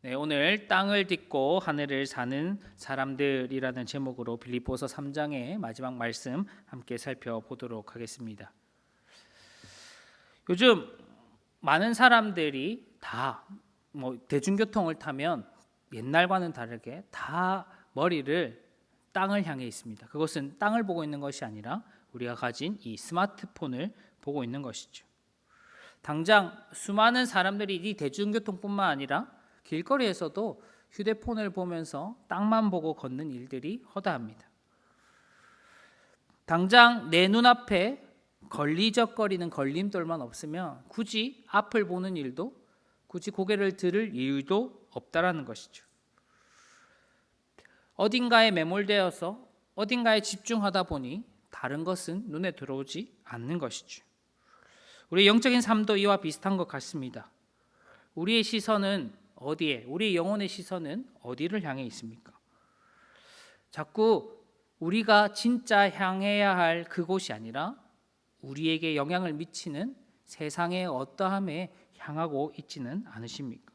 네, 오늘 땅을 딛고 하늘을 사는 사람들이라는 제목으로 빌립보서 3장의 마지막 말씀 함께 살펴보도록 하겠습니다. 요즘 많은 사람들이 다 대중교통을 타면 옛날과는 다르게 다 머리를 땅을 향해 있습니다. 그것은 땅을 보고 있는 것이 아니라 우리가 가진 이 스마트폰을 보고 있는 것이죠. 당장 수많은 사람들이 이 대중교통뿐만 아니라 길거리에서도 휴대폰을 보면서 땅만 보고 걷는 일들이 허다합니다. 당장 내 눈앞에 걸리적거리는 걸림돌만 없으면 굳이 앞을 보는 일도, 굳이 고개를 들을 이유도 없다라는 것이죠. 어딘가에 매몰되어서 어딘가에 집중하다 보니 다른 것은 눈에 들어오지 않는 것이죠. 우리 영적인 삶도 이와 비슷한 것 같습니다. 우리의 시선은 어디에, 우리의 영혼의 시선은 어디를 향해 있습니까? 자꾸 우리가 진짜 향해야 할 그곳이 아니라 우리에게 영향을 미치는 세상의 어떠함에 향하고 있지는 않으십니까?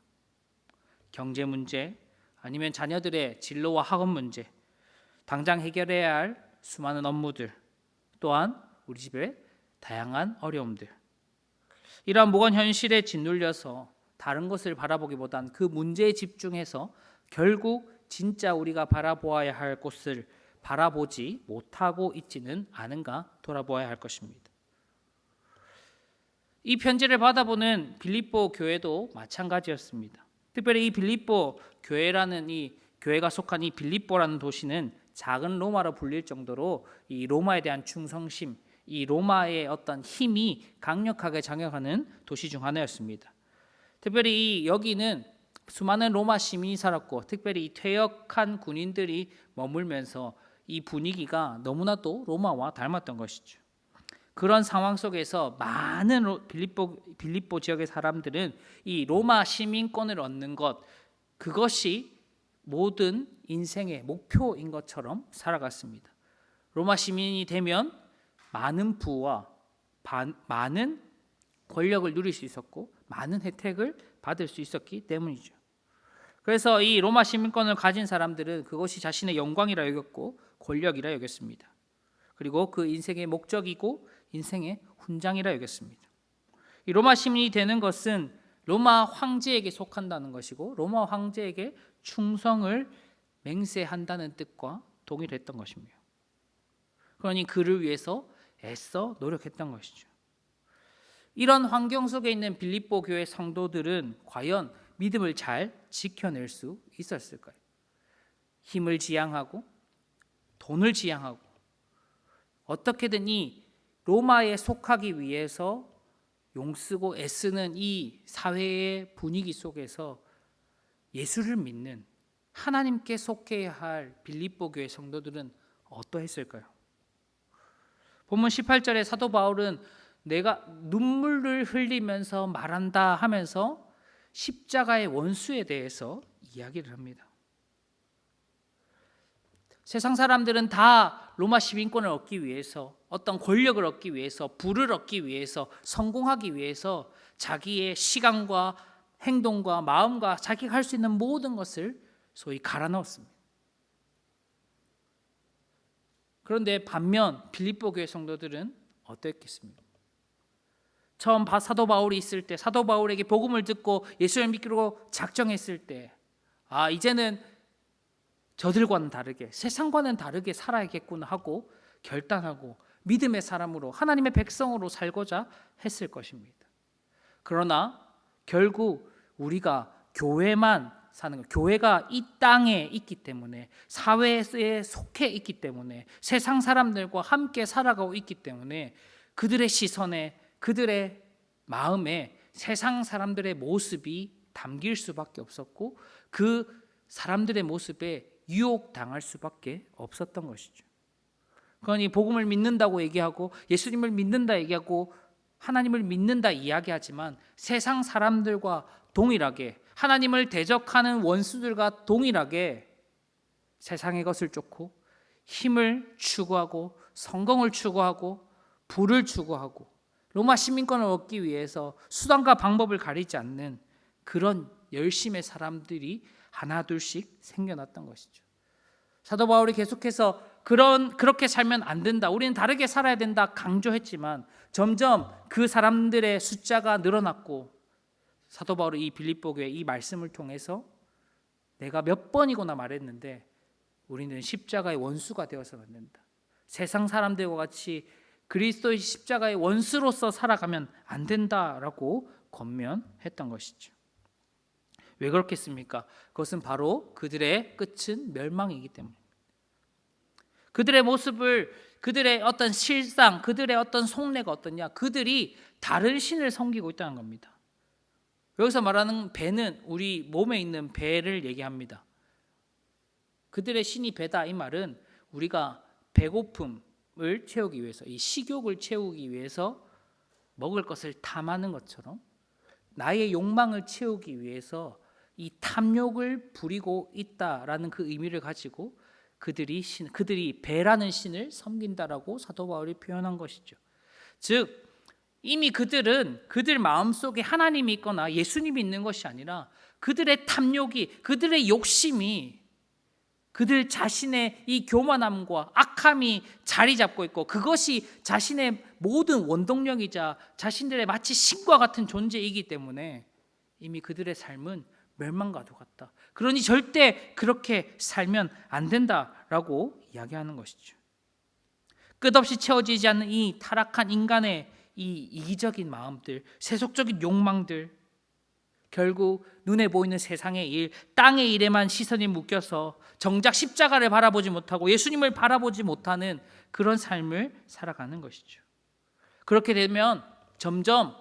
경제 문제, 아니면 자녀들의 진로와 학업 문제, 당장 해결해야 할 수많은 업무들, 또한 우리 집의 다양한 어려움들, 이러한 무거운 현실에 짓눌려서 다른 것을 바라보기보단 그 문제에 집중해서 결국 진짜 우리가 바라보아야 할 곳을 바라보지 못하고 있지는 않은가 돌아보아야 할 것입니다. 이 편지를 받아보는 빌립보 교회도 마찬가지였습니다. 특별히 이 빌립보 교회라는 이 교회가 속한 이 빌립보라는 도시는 작은 로마로 불릴 정도로 이 로마에 대한 충성심, 이 로마의 어떤 힘이 강력하게 작용하는 도시 중 하나였습니다. 특별히 여기는 수많은 로마 시민이 살았고, 특별히 퇴역한 군인들이 머물면서 이 분위기가 너무나도 로마와 닮았던 것이죠. 그런 상황 속에서 많은 빌립보 지역의 사람들은 이 로마 시민권을 얻는 것, 그것이 모든 인생의 목표인 것처럼 살아갔습니다. 로마 시민이 되면 많은 부와 많은 권력을 누릴 수 있었고 많은 혜택을 받을 수 있었기 때문이죠. 그래서 이 로마 시민권을 가진 사람들은 그것이 자신의 영광이라 여겼고 권력이라 여겼습니다. 그리고 그 인생의 목적이고 인생의 훈장이라 여겼습니다. 이 로마 시민이 되는 것은 로마 황제에게 속한다는 것이고 로마 황제에게 충성을 맹세한다는 뜻과 동일했던 것입니다. 그러니 그를 위해서 애써 노력했던 것이죠. 이런 환경 속에 있는 빌립보 교회 성도들은 과연 믿음을 잘 지켜낼 수 있었을까요? 힘을 지향하고 돈을 지향하고 어떻게든 이 로마에 속하기 위해서 용쓰고 애쓰는 이 사회의 분위기 속에서 예수를 믿는 하나님께 속해야 할 빌립보 교회 성도들은 어떠했을까요? 본문 18절에 사도 바울은 내가 눈물을 흘리면서 말한다 하면서 십자가의 원수에 대해서 이야기를 합니다. 세상 사람들은 다 로마 시민권을 얻기 위해서, 어떤 권력을 얻기 위해서, 부를 얻기 위해서, 성공하기 위해서 자기의 시간과 행동과 마음과 자기가 할 수 있는 모든 것을 소위 갈아 넣었습니다. 그런데 반면 빌립보 교회 성도들은 어땠겠습니까? 처음 사도 바울이 있을 때, 사도 바울에게 복음을 듣고 예수를 믿기로 작정했을 때, 이제는 저들과는 다르게, 세상과는 다르게 살아야겠구나 하고 결단하고 믿음의 사람으로, 하나님의 백성으로 살고자 했을 것입니다. 그러나 결국 우리가 교회만 사는 것, 교회가 이 땅에 있기 때문에, 사회에 속해 있기 때문에, 세상 사람들과 함께 살아가고 있기 때문에 그들의 시선에, 그들의 마음에 세상 사람들의 모습이 담길 수밖에 없었고 그 사람들의 모습에 유혹당할 수밖에 없었던 것이죠. 그러니 복음을 믿는다고 얘기하고 예수님을 믿는다 얘기하고 하나님을 믿는다 이야기하지만 세상 사람들과 동일하게, 하나님을 대적하는 원수들과 동일하게 세상의 것을 쫓고 힘을 추구하고 성공을 추구하고 부를 추구하고 로마 시민권을 얻기 위해서 수단과 방법을 가리지 않는 그런 열심의 사람들이 하나둘씩 생겨났던 것이죠. 사도 바울이 계속해서 그렇게 살면 안 된다, 우리는 다르게 살아야 된다 강조했지만 점점 그 사람들의 숫자가 늘어났고, 사도 바울이 이 빌립보 교회 이 말씀을 통해서 내가 몇 번이고나 말했는데 우리는 십자가의 원수가 되어서는 안 된다. 세상 사람들과 같이 그리스도의 십자가의 원수로서 살아가면 안 된다라고 권면했던 것이죠. 왜 그렇겠습니까? 그것은 바로 그들의 끝은 멸망이기 때문입니다. 그들의 모습을, 그들의 어떤 실상, 그들의 어떤 속내가 어떠냐? 그들이 다른 신을 섬기고 있다는 겁니다. 여기서 말하는 배는 우리 몸에 있는 배를 얘기합니다. 그들의 신이 배다, 이 말은 우리가 배고픔을 채우기 위해서, 이 식욕을 채우기 위해서 먹을 것을 탐하는 것처럼 나의 욕망을 채우기 위해서 이 탐욕을 부리고 있다라는 그 의미를 가지고 그들이 배라는 신을 섬긴다라고 사도 바울이 표현한 것이죠. 즉 이미 그들 마음속에 하나님이 있거나 예수님이 있는 것이 아니라 그들의 탐욕이, 그들의 욕심이, 그들 자신의 이 교만함과 악함이 자리 잡고 있고, 그것이 자신의 모든 원동력이자 자신들의 마치 신과 같은 존재이기 때문에 이미 그들의 삶은 멸망과도 같다. 그러니 절대 그렇게 살면 안 된다라고 이야기하는 것이죠. 끝없이 채워지지 않는 이 타락한 인간의 이 이기적인 마음들, 세속적인 욕망들, 결국 눈에 보이는 세상의 일, 땅의 일에만 시선이 묶여서 정작 십자가를 바라보지 못하고 예수님을 바라보지 못하는 그런 삶을 살아가는 것이죠. 그렇게 되면 점점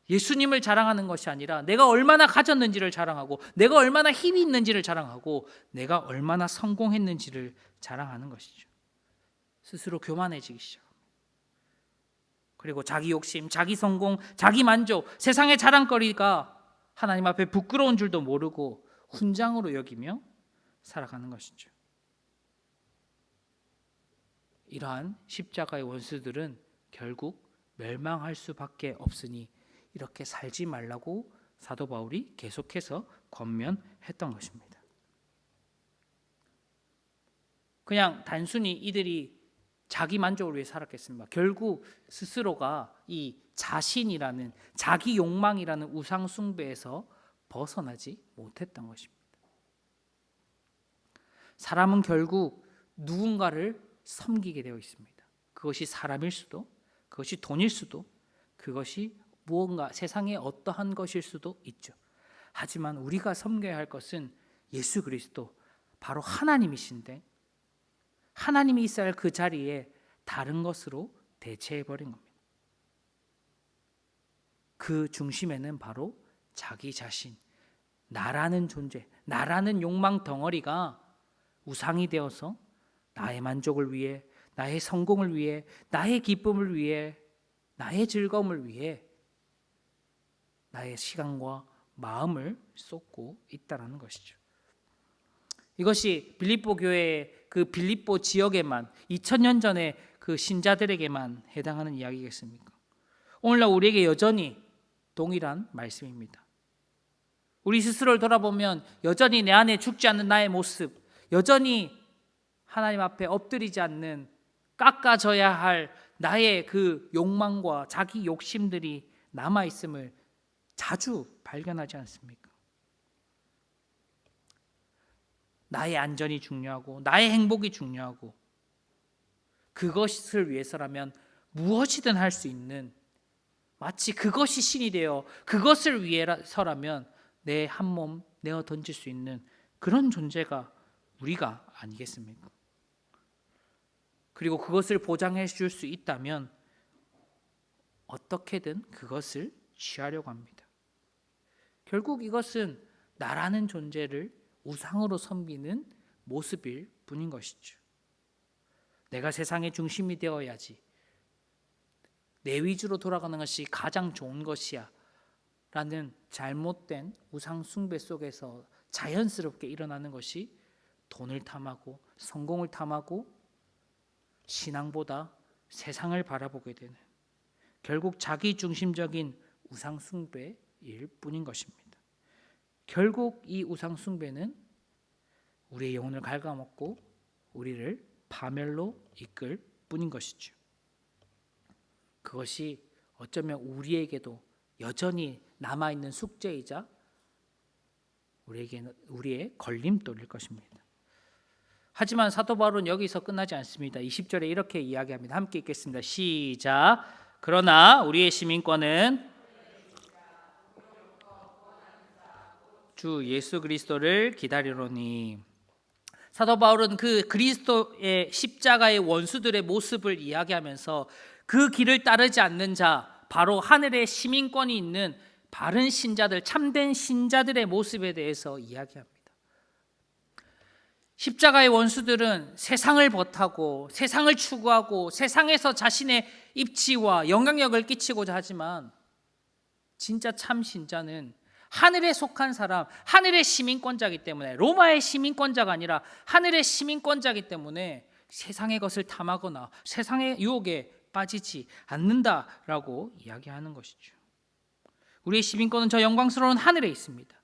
예수님을 자랑하는 것이 아니라 내가 얼마나 가졌는지를 자랑하고, 내가 얼마나 힘이 있는지를 자랑하고, 내가 얼마나 성공했는지를 자랑하는 것이죠. 스스로 교만해지기 시작합니다. 그리고 자기 욕심, 자기 성공, 자기 만족, 세상의 자랑거리가 하나님 앞에 부끄러운 줄도 모르고 훈장으로 여기며 살아가는 것이죠. 이러한 십자가의 원수들은 결국 멸망할 수밖에 없으니 이렇게 살지 말라고 사도 바울이 계속해서 권면했던 것입니다. 그냥 단순히 이들이 자기 만족을 위해 살았겠습니까? 결국 스스로가 이 자신이라는, 자기 욕망이라는 우상 숭배에서 벗어나지 못했던 것입니다. 사람은 결국 누군가를 섬기게 되어 있습니다. 그것이 사람일 수도, 그것이 돈일 수도, 그것이 무언가 세상의 어떠한 것일 수도 있죠. 하지만 우리가 섬겨야 할 것은 예수 그리스도, 바로 하나님이신데, 하나님이 있어야 할 그 자리에 다른 것으로 대체해버린 겁니다. 그 중심에는 바로 자기 자신, 나라는 존재, 나라는 욕망 덩어리가 우상이 되어서 나의 만족을 위해, 나의 성공을 위해, 나의 기쁨을 위해, 나의 즐거움을 위해 나의 시간과 마음을 쏟고 있다는 것이죠. 이것이 빌립보 교회의 그 빌립보 지역에만, 2000년 전에 그 신자들에게만 해당하는 이야기겠습니까? 오늘날 우리에게 여전히 동일한 말씀입니다. 우리 스스로를 돌아보면 여전히 내 안에 죽지 않는 나의 모습, 여전히 하나님 앞에 엎드리지 않는, 깎아져야 할 나의 그 욕망과 자기 욕심들이 남아있음을 자주 발견하지 않습니까? 나의 안전이 중요하고 나의 행복이 중요하고, 그것을 위해서라면 무엇이든 할 수 있는, 마치 그것이 신이 되어 그것을 위해서라면 내 한 몸 내어 던질 수 있는 그런 존재가 우리가 아니겠습니까? 그리고 그것을 보장해 줄 수 있다면 어떻게든 그것을 취하려고 합니다. 결국 이것은 나라는 존재를 우상으로 섬기는 모습일 뿐인 것이죠. 내가 세상의 중심이 되어야지, 내 위주로 돌아가는 것이 가장 좋은 것이야 라는 잘못된 우상 숭배 속에서 자연스럽게 일어나는 것이 돈을 탐하고 성공을 탐하고 신앙보다 세상을 바라보게 되는, 결국 자기 중심적인 우상 숭배일 뿐인 것입니다. 결국 이 우상 숭배는 우리의 영혼을 갉아먹고 우리를 파멸로 이끌 뿐인 것이죠. 그것이 어쩌면 우리에게도 여전히 남아있는 숙제이자 우리의 걸림돌일 것입니다. 하지만 사도 바울은 여기서 끝나지 않습니다. 20절에 이렇게 이야기합니다. 함께 읽겠습니다. 시작. 그러나 우리의 시민권은 주 예수 그리스도를 기다리노니. 사도 바울은 그 그리스도의 십자가의 원수들의 모습을 이야기하면서 그 길을 따르지 않는 자, 바로 하늘의 시민권이 있는 바른 신자들, 참된 신자들의 모습에 대해서 이야기합니다. 십자가의 원수들은 세상을 벗하고 세상을 추구하고 세상에서 자신의 입지와 영향력을 끼치고자 하지만 진짜 참 신자는 하늘에 속한 사람, 하늘의 시민권자이기 때문에, 로마의 시민권자가 아니라 하늘의 시민권자이기 때문에 세상의 것을 탐하거나 세상의 유혹에 빠지지 않는다라고 이야기하는 것이죠. 우리의 시민권은 저 영광스러운 하늘에 있습니다.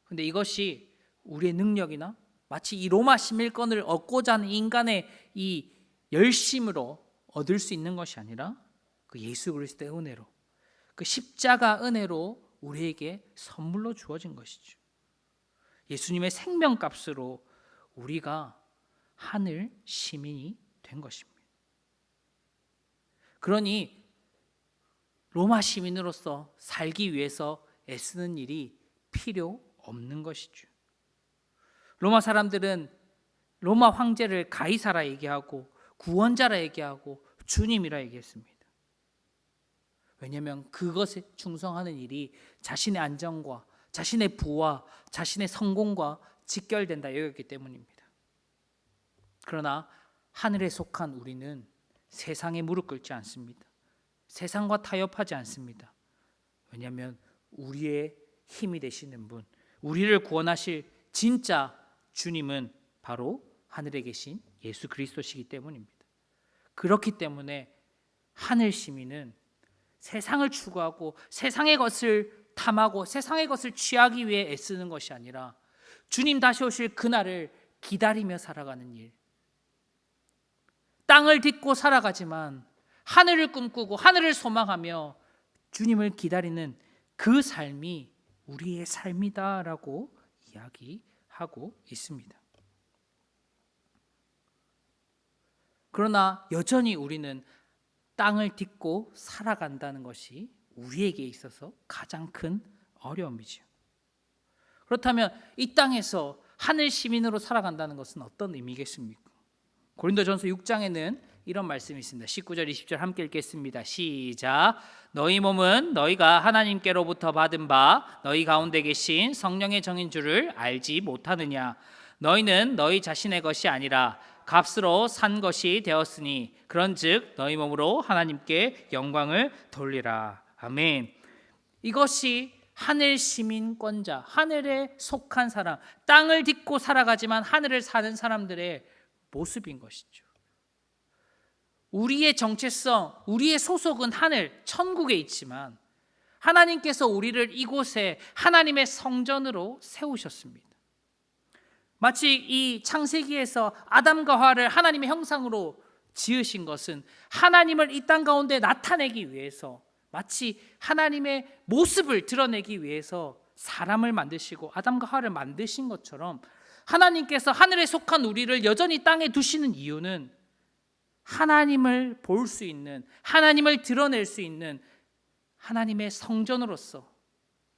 그런데 이것이 우리의 능력이나 마치 이 로마 시민권을 얻고자 하는 인간의 이 열심으로 얻을 수 있는 것이 아니라 그 예수 그리스도의 은혜로, 그 십자가 은혜로 우리에게 선물로 주어진 것이죠. 예수님의 생명값으로 우리가 하늘 시민이 된 것입니다. 그러니 로마 시민으로서 살기 위해서 애쓰는 일이 필요 없는 것이죠. 로마 사람들은 로마 황제를 가이사라 얘기하고 구원자라 얘기하고 주님이라 얘기했습니다. 왜냐하면 그것에 충성하는 일이 자신의 안정과 자신의 부와 자신의 성공과 직결된다 여겼기 때문입니다. 그러나 하늘에 속한 우리는 세상에 무릎 꿇지 않습니다. 세상과 타협하지 않습니다. 왜냐하면 우리의 힘이 되시는 분, 우리를 구원하실 진짜 주님은 바로 하늘에 계신 예수 그리스도시기 때문입니다. 그렇기 때문에 하늘 시민은 세상을 추구하고 세상의 것을 탐하고 세상의 것을 취하기 위해 애쓰는 것이 아니라 주님 다시 오실 그날을 기다리며 살아가는 일, 땅을 딛고 살아가지만 하늘을 꿈꾸고 하늘을 소망하며 주님을 기다리는 그 삶이 우리의 삶이다라고 이야기하고 있습니다. 그러나 여전히 우리는 땅을 딛고 살아간다는 것이 우리에게 있어서 가장 큰 어려움이죠. 그렇다면 이 땅에서 하늘 시민으로 살아간다는 것은 어떤 의미겠습니까? 고린도전서 6장에는 이런 말씀이 있습니다. 19절 20절 함께 읽겠습니다. 시작. 너희 몸은 너희가 하나님께로부터 받은 바 너희 가운데 계신 성령의 정인 줄을 알지 못하느냐. 너희는 너희 자신의 것이 아니라 값으로 산 것이 되었으니 그런즉 너희 몸으로 하나님께 영광을 돌리라. 아멘. 이것이 하늘 시민권자, 하늘에 속한 사람, 땅을 딛고 살아가지만 하늘을 사는 사람들의 모습인 것이죠. 우리의 정체성, 우리의 소속은 하늘, 천국에 있지만 하나님께서 우리를 이곳에 하나님의 성전으로 세우셨습니다. 마치 이 창세기에서 아담과 하와를 하나님의 형상으로 지으신 것은 하나님을 이 땅 가운데 나타내기 위해서, 마치 하나님의 모습을 드러내기 위해서 사람을 만드시고 아담과 하와를 만드신 것처럼 하나님께서 하늘에 속한 우리를 여전히 땅에 두시는 이유는 하나님을 볼 수 있는, 하나님을 드러낼 수 있는 하나님의 성전으로서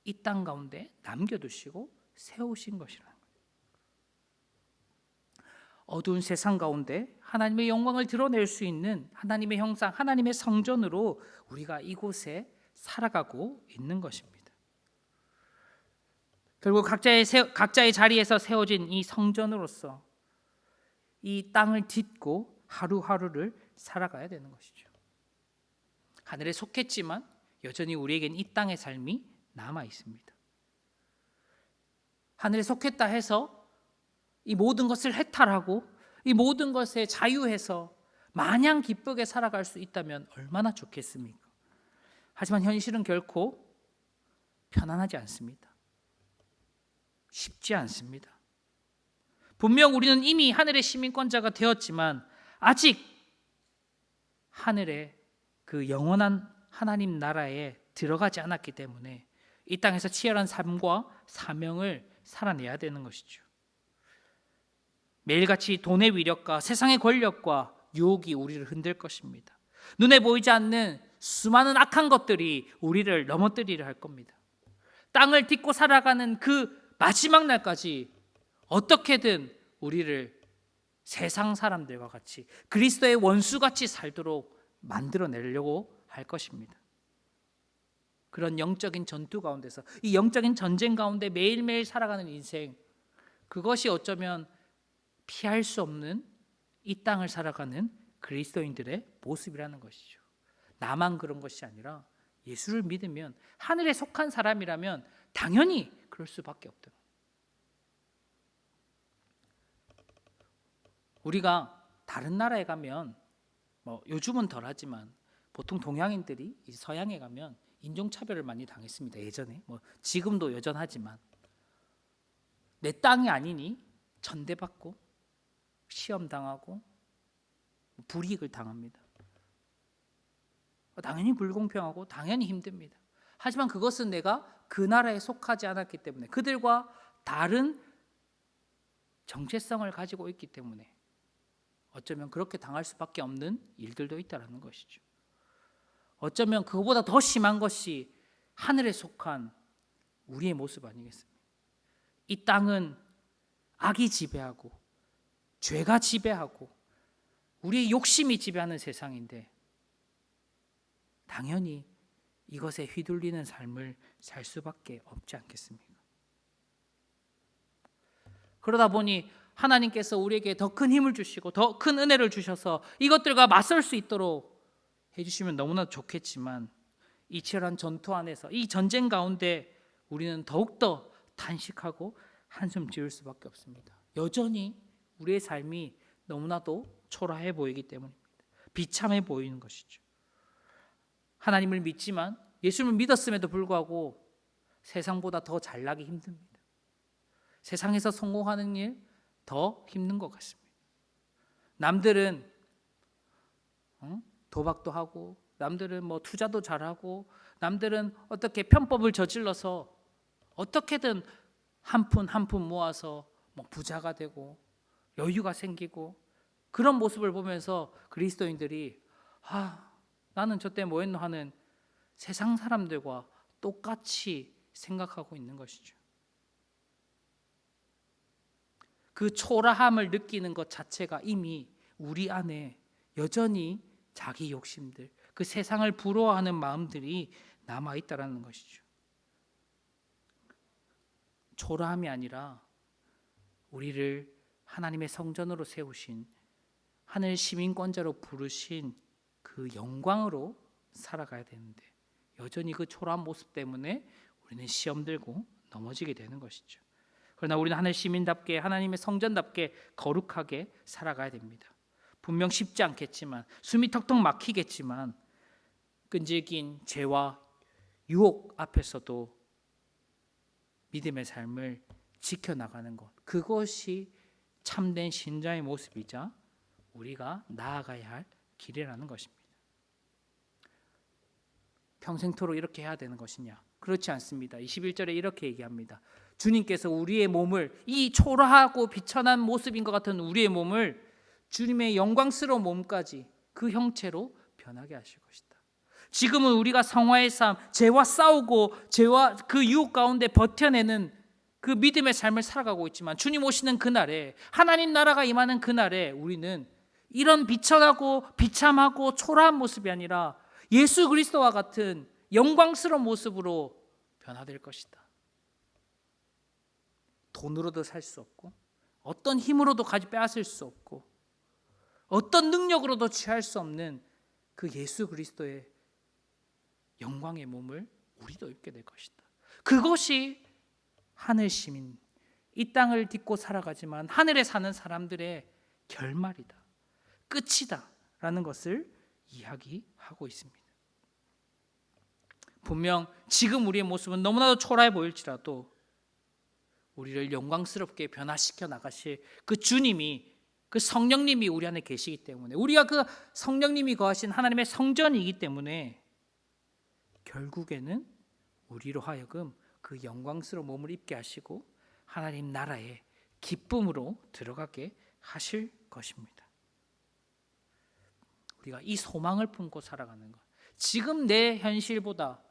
이 땅 가운데 남겨두시고 세우신 것이라는 거예요. 어두운 세상 가운데 하나님의 영광을 드러낼 수 있는 하나님의 형상, 하나님의 성전으로 우리가 이곳에 살아가고 있는 것입니다. 결국 각자의 자리에서 세워진 이 성전으로서 이 땅을 딛고 하루하루를 살아가야 되는 것이죠. 하늘에 속했지만 여전히 우리에겐 이 땅의 삶이 남아 있습니다. 하늘에 속했다 해서 이 모든 것을 해탈하고 이 모든 것에 자유해서 마냥 기쁘게 살아갈 수 있다면 얼마나 좋겠습니까? 하지만 현실은 결코 편안하지 않습니다. 쉽지 않습니다. 분명 우리는 이미 하늘의 시민권자가 되었지만 아직 하늘의 그 영원한 하나님 나라에 들어가지 않았기 때문에 이 땅에서 치열한 삶과 사명을 살아내야 되는 것이죠. 매일같이 돈의 위력과 세상의 권력과 유혹이 우리를 흔들 것입니다. 눈에 보이지 않는 수많은 악한 것들이 우리를 넘어뜨리려 할 겁니다. 땅을 딛고 살아가는 그 마지막 날까지 어떻게든 우리를 세상 사람들과 같이 그리스도의 원수같이 살도록 만들어내려고 할 것입니다. 그런 영적인 전투 가운데서, 이 영적인 전쟁 가운데 매일매일 살아가는 인생, 그것이 어쩌면 피할 수 없는 이 땅을 살아가는 그리스도인들의 모습이라는 것이죠. 나만 그런 것이 아니라 예수를 믿으면, 하늘에 속한 사람이라면 당연히 그럴 수밖에 없다. 우리가 다른 나라에 가면 요즘은 덜하지만 보통 동양인들이 서양에 가면 인종차별을 많이 당했습니다. 예전에 지금도 여전하지만 내 땅이 아니니 천대받고 시험당하고 불이익을 당합니다. 당연히 불공평하고 당연히 힘듭니다. 하지만 그것은 내가 그 나라에 속하지 않았기 때문에, 그들과 다른 정체성을 가지고 있기 때문에 어쩌면 그렇게 당할 수밖에 없는 일들도 있다는 것이죠. 어쩌면 그거보다 더 심한 것이 하늘에 속한 우리의 모습 아니겠습니까? 이 땅은 악이 지배하고 죄가 지배하고 우리의 욕심이 지배하는 세상인데 당연히 이것에 휘둘리는 삶을 살 수밖에 없지 않겠습니까? 그러다 보니 하나님께서 우리에게 더 큰 힘을 주시고 더 큰 은혜를 주셔서 이것들과 맞설 수 있도록 해주시면 너무나 좋겠지만, 이 치열한 전투 안에서, 이 전쟁 가운데 우리는 더욱더 탄식하고 한숨 지을 수밖에 없습니다. 여전히 우리의 삶이 너무나도 초라해 보이기 때문입니다. 비참해 보이는 것이죠. 하나님을 믿지만, 예수를 믿었음에도 불구하고 세상보다 더 잘나기 힘듭니다. 세상에서 성공하는 일 더 힘든 것 같습니다. 남들은 도박도 하고, 남들은 투자도 잘하고, 남들은 어떻게 편법을 저질러서 어떻게든 한 푼 한 푼 모아서 부자가 되고 여유가 생기고, 그런 모습을 보면서 그리스도인들이 나는 저때 뭐 했노 하는 세상 사람들과 똑같이 생각하고 있는 것이죠. 그 초라함을 느끼는 것 자체가 이미 우리 안에 여전히 자기 욕심들, 그 세상을 부러워하는 마음들이 남아있다는 것이죠. 초라함이 아니라 우리를 하나님의 성전으로 세우신, 하늘 시민권자로 부르신 그 영광으로 살아가야 되는데 여전히 그 초라한 모습 때문에 우리는 시험 들고 넘어지게 되는 것이죠. 그러나 우리는 하늘 시민답게, 하나님의 성전답게 거룩하게 살아가야 됩니다. 분명 쉽지 않겠지만, 숨이 턱턱 막히겠지만, 끈질긴 죄와 유혹 앞에서도 믿음의 삶을 지켜나가는 것, 그것이 참된 신자의 모습이자 우리가 나아가야 할 길이라는 것입니다. 평생토록 이렇게 해야 되는 것이냐? 그렇지 않습니다. 21절에 이렇게 얘기합니다. 주님께서 우리의 몸을, 이 초라하고 비천한 모습인 것 같은 우리의 몸을 주님의 영광스러운 몸까지 그 형체로 변하게 하실 것이다. 지금은 우리가 성화의 삶, 죄와 싸우고 죄와 그 유혹 가운데 버텨내는 그 믿음의 삶을 살아가고 있지만, 주님 오시는 그날에, 하나님 나라가 임하는 그날에 우리는 이런 비천하고 비참하고 초라한 모습이 아니라 예수 그리스도와 같은 영광스러운 모습으로 변화될 것이다. 돈으로도 살 수 없고, 어떤 힘으로도 빼앗을 수 없고, 어떤 능력으로도 취할 수 없는 그 예수 그리스도의 영광의 몸을 우리도 입게 될 것이다. 그것이 하늘 시민, 이 땅을 딛고 살아가지만 하늘에 사는 사람들의 결말이다, 끝이다 라는 것을 이야기하고 있습니다. 분명 지금 우리의 모습은 너무나도 초라해 보일지라도 우리를 영광스럽게 변화시켜 나가실 그 주님이, 그 성령님이 우리 안에 계시기 때문에, 우리가 그 성령님이 거하신 하나님의 성전이기 때문에 결국에는 우리로 하여금 그 영광스러운 몸을 입게 하시고 하나님 나라의 기쁨으로 들어가게 하실 것입니다. 우리가 이 소망을 품고 살아가는 것, 지금 내 현실보다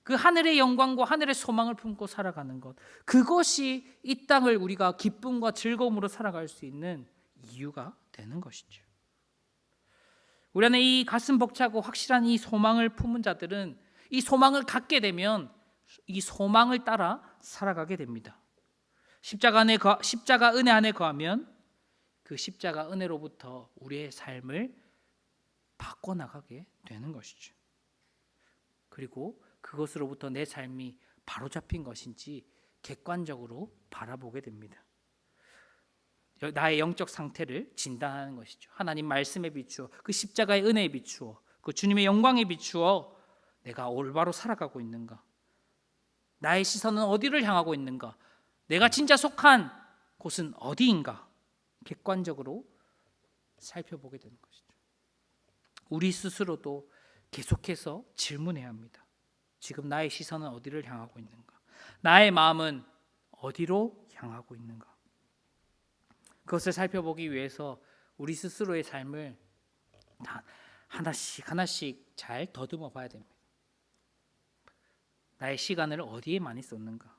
그 하늘의 영광과 하늘의 소망을 품고 살아가는 것, 그것이 이 땅을 우리가 기쁨과 즐거움으로 살아갈 수 있는 이유가 되는 것이죠. 우리 안에 이 가슴 벅차고 확실한 이 소망을 품은 자들은 이 소망을 갖게 되면 이 소망을 따라 살아가게 됩니다. 십자가 은혜 안에 거하면 그 십자가 은혜로부터 우리의 삶을 바꿔나가게 되는 것이죠. 그리고 그것으로부터 내 삶이 바로잡힌 것인지 객관적으로 바라보게 됩니다. 나의 영적 상태를 진단하는 것이죠. 하나님 말씀에 비추어, 그 십자가의 은혜에 비추어, 그 주님의 영광에 비추어 내가 올바로 살아가고 있는가? 나의 시선은 어디를 향하고 있는가? 내가 진짜 속한 곳은 어디인가? 객관적으로 살펴보게 되는 것이죠. 우리 스스로도 계속해서 질문해야 합니다. 지금 나의 시선은 어디를 향하고 있는가? 나의 마음은 어디로 향하고 있는가? 그것을 살펴보기 위해서 우리 스스로의 삶을 다 하나씩 잘 더듬어 봐야 됩니다. 나의 시간을 어디에 많이 쏟는가?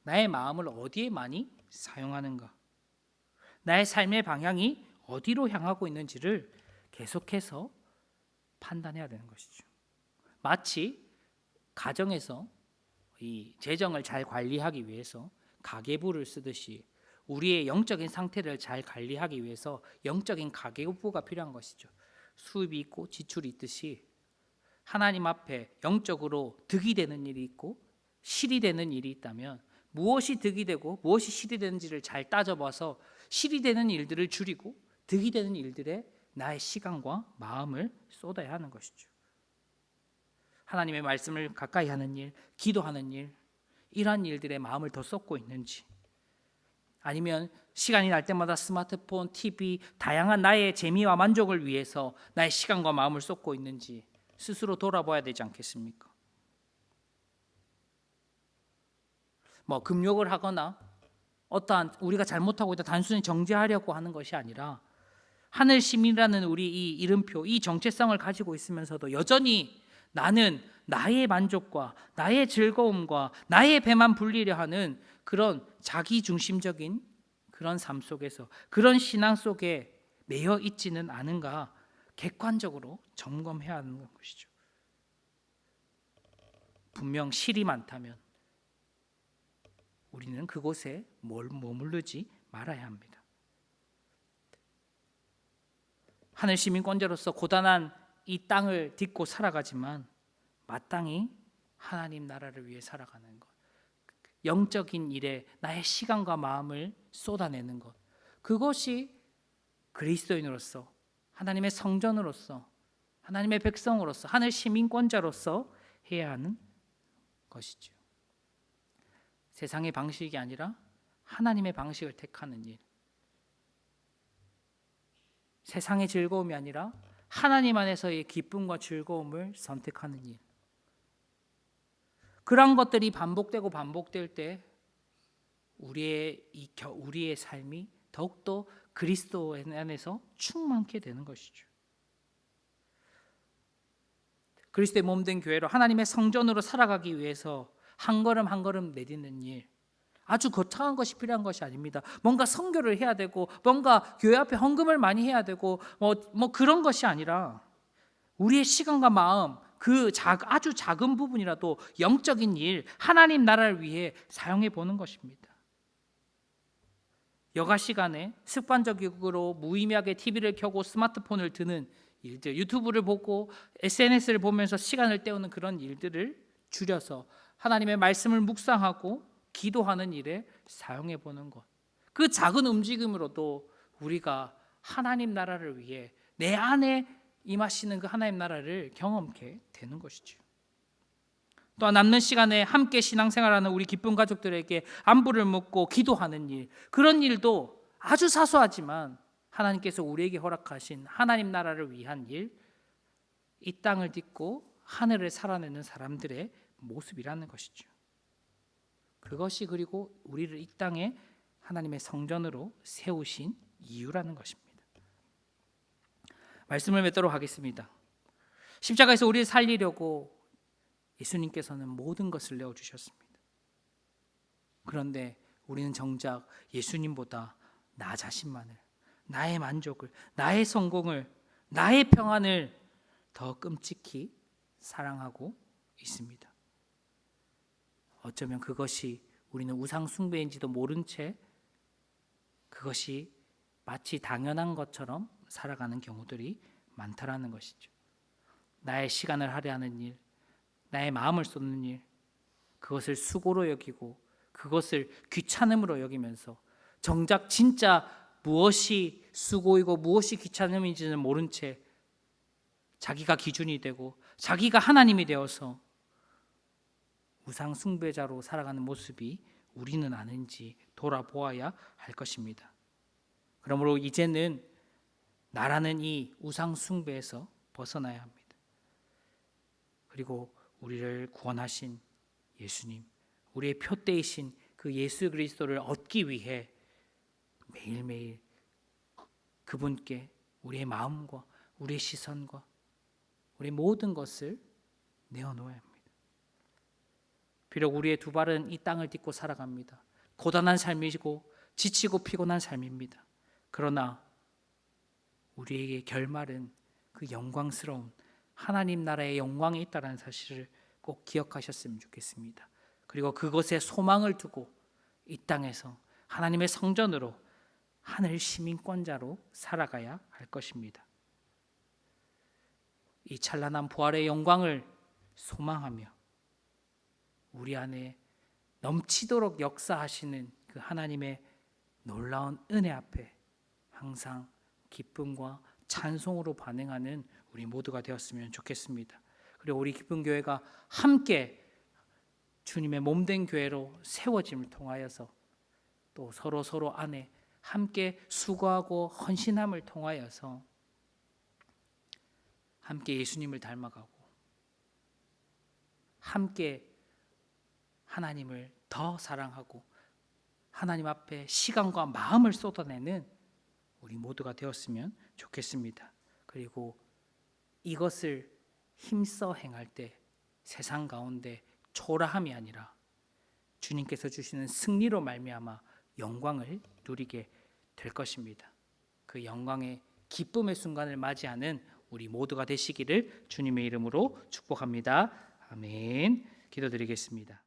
나의 마음을 어디에 많이 사용하는가? 나의 삶의 방향이 어디로 향하고 있는지를 계속해서 판단해야 되는 것이죠. 마치 가정에서 이 재정을 잘 관리하기 위해서 가계부를 쓰듯이 우리의 영적인 상태를 잘 관리하기 위해서 영적인 가계부가 필요한 것이죠. 수입이 있고 지출이 있듯이 하나님 앞에 영적으로 득이 되는 일이 있고 실이 되는 일이 있다면 무엇이 득이 되고 무엇이 실이 되는지를 잘 따져봐서 실이 되는 일들을 줄이고 득이 되는 일들에 나의 시간과 마음을 쏟아야 하는 것이죠. 하나님의 말씀을 가까이 하는 일, 기도하는 일, 이러한 일들에 마음을 더 쏟고 있는지, 아니면 시간이 날 때마다 스마트폰, TV, 다양한 나의 재미와 만족을 위해서 나의 시간과 마음을 쏟고 있는지 스스로 돌아봐야 되지 않겠습니까? 금욕을 하거나 어떠한 우리가 잘못하고 있다 단순히 정죄하려고 하는 것이 아니라 하늘 시민이라는 우리 이 이름표, 이 정체성을 가지고 있으면서도 여전히 나는 나의 만족과 나의 즐거움과 나의 배만 불리려 하는 그런 자기중심적인 그런 삶 속에서, 그런 신앙 속에 매여 있지는 않은가 객관적으로 점검해야 하는 것이죠. 분명 실이 많다면 우리는 그곳에 머무르지 말아야 합니다. 하늘 시민권자로서 고단한 이 땅을 딛고 살아가지만 마땅히 하나님 나라를 위해 살아가는 것, 영적인 일에 나의 시간과 마음을 쏟아내는 것, 그것이 그리스도인으로서, 하나님의 성전으로서, 하나님의 백성으로서, 하늘 시민권자로서 해야 하는 것이죠. 세상의 방식이 아니라 하나님의 방식을 택하는 일, 세상의 즐거움이 아니라 하나님 안에서의 기쁨과 즐거움을 선택하는 일, 그런 것들이 반복될 때 우리의 삶이 더욱더 그리스도 안에서 충만케 되는 것이죠. 그리스도의 몸된 교회로 하나님의 성전으로 살아가기 위해서 한 걸음 한 걸음 내딛는 일, 아주 거창한 것이 필요한 것이 아닙니다. 뭔가 선교를 해야 되고 뭔가 교회 앞에 헌금을 많이 해야 되고 뭐 그런 것이 아니라 우리의 시간과 마음, 아주 작은 부분이라도 영적인 일, 하나님 나라를 위해 사용해 보는 것입니다. 여가 시간에 습관적으로 무의미하게 TV를 켜고 스마트폰을 드는 일들, 유튜브를 보고 SNS를 보면서 시간을 때우는 그런 일들을 줄여서 하나님의 말씀을 묵상하고 기도하는 일에 사용해 보는 것, 그 작은 움직임으로도 우리가 하나님 나라를 위해 내 안에 임하시는 그 하나님 나라를 경험케 되는 것이죠. 또 남는 시간에 함께 신앙생활하는 우리 기쁜 가족들에게 안부를 묻고 기도하는 일, 그런 일도 아주 사소하지만 하나님께서 우리에게 허락하신 하나님 나라를 위한 일, 이 땅을 딛고 하늘을 살아내는 사람들의 모습이라는 것이죠. 그것이 그리고 우리를 이 땅에 하나님의 성전으로 세우신 이유라는 것입니다. 말씀을 맺도록 하겠습니다. 십자가에서 우리를 살리려고 예수님께서는 모든 것을 내어주셨습니다. 그런데 우리는 정작 예수님보다 나 자신만을, 나의 만족을, 나의 성공을, 나의 평안을 더 끔찍히 사랑하고 있습니다. 어쩌면 그것이 우리는 우상 숭배인지도 모른 채 그것이 마치 당연한 것처럼 살아가는 경우들이 많다라는 것이죠. 나의 시간을 할애하는 일, 나의 마음을 쏟는 일, 그것을 수고로 여기고 그것을 귀찮음으로 여기면서 정작 진짜 무엇이 수고이고 무엇이 귀찮음인지는 모른 채 자기가 기준이 되고 자기가 하나님이 되어서 우상 숭배자로 살아가는 모습이 우리는 아는지 돌아보아야 할 것입니다. 그러므로 이제는 나라는 이 우상 숭배에서 벗어나야 합니다. 그리고 우리를 구원하신 예수님, 우리의 표대이신 그 예수 그리스도를 얻기 위해 매일매일 그분께 우리의 마음과 우리의 시선과 우리의 모든 것을 내어놓아야 합니다. 비록 우리의 두 발은 이 땅을 딛고 살아갑니다. 고단한 삶이고 지치고 피곤한 삶입니다. 그러나 우리에게 결말은 그 영광스러운 하나님 나라의 영광이 있다는 사실을 꼭 기억하셨으면 좋겠습니다. 그리고 그것에 소망을 두고 이 땅에서 하나님의 성전으로 하늘 시민권자로 살아가야 할 것입니다. 이 찬란한 부활의 영광을 소망하며 우리 안에 넘치도록 역사하시는 그 하나님의 놀라운 은혜 앞에 항상 기쁨과 찬송으로 반응하는 우리 모두가 되었으면 좋겠습니다. 그리고 우리 기쁜 교회가 함께 주님의 몸된 교회로 세워짐을 통하여서 또 서로 안에 함께 수고하고 헌신함을 통하여서 함께 예수님을 닮아가고 함께 하나님을 더 사랑하고 하나님 앞에 시간과 마음을 쏟아내는 우리 모두가 되었으면 좋겠습니다. 그리고 이것을 힘써 행할 때 세상 가운데 초라함이 아니라 주님께서 주시는 승리로 말미암아 영광을 누리게 될 것입니다. 그 영광의 기쁨의 순간을 맞이하는 우리 모두가 되시기를 주님의 이름으로 축복합니다. 아멘. 기도드리겠습니다.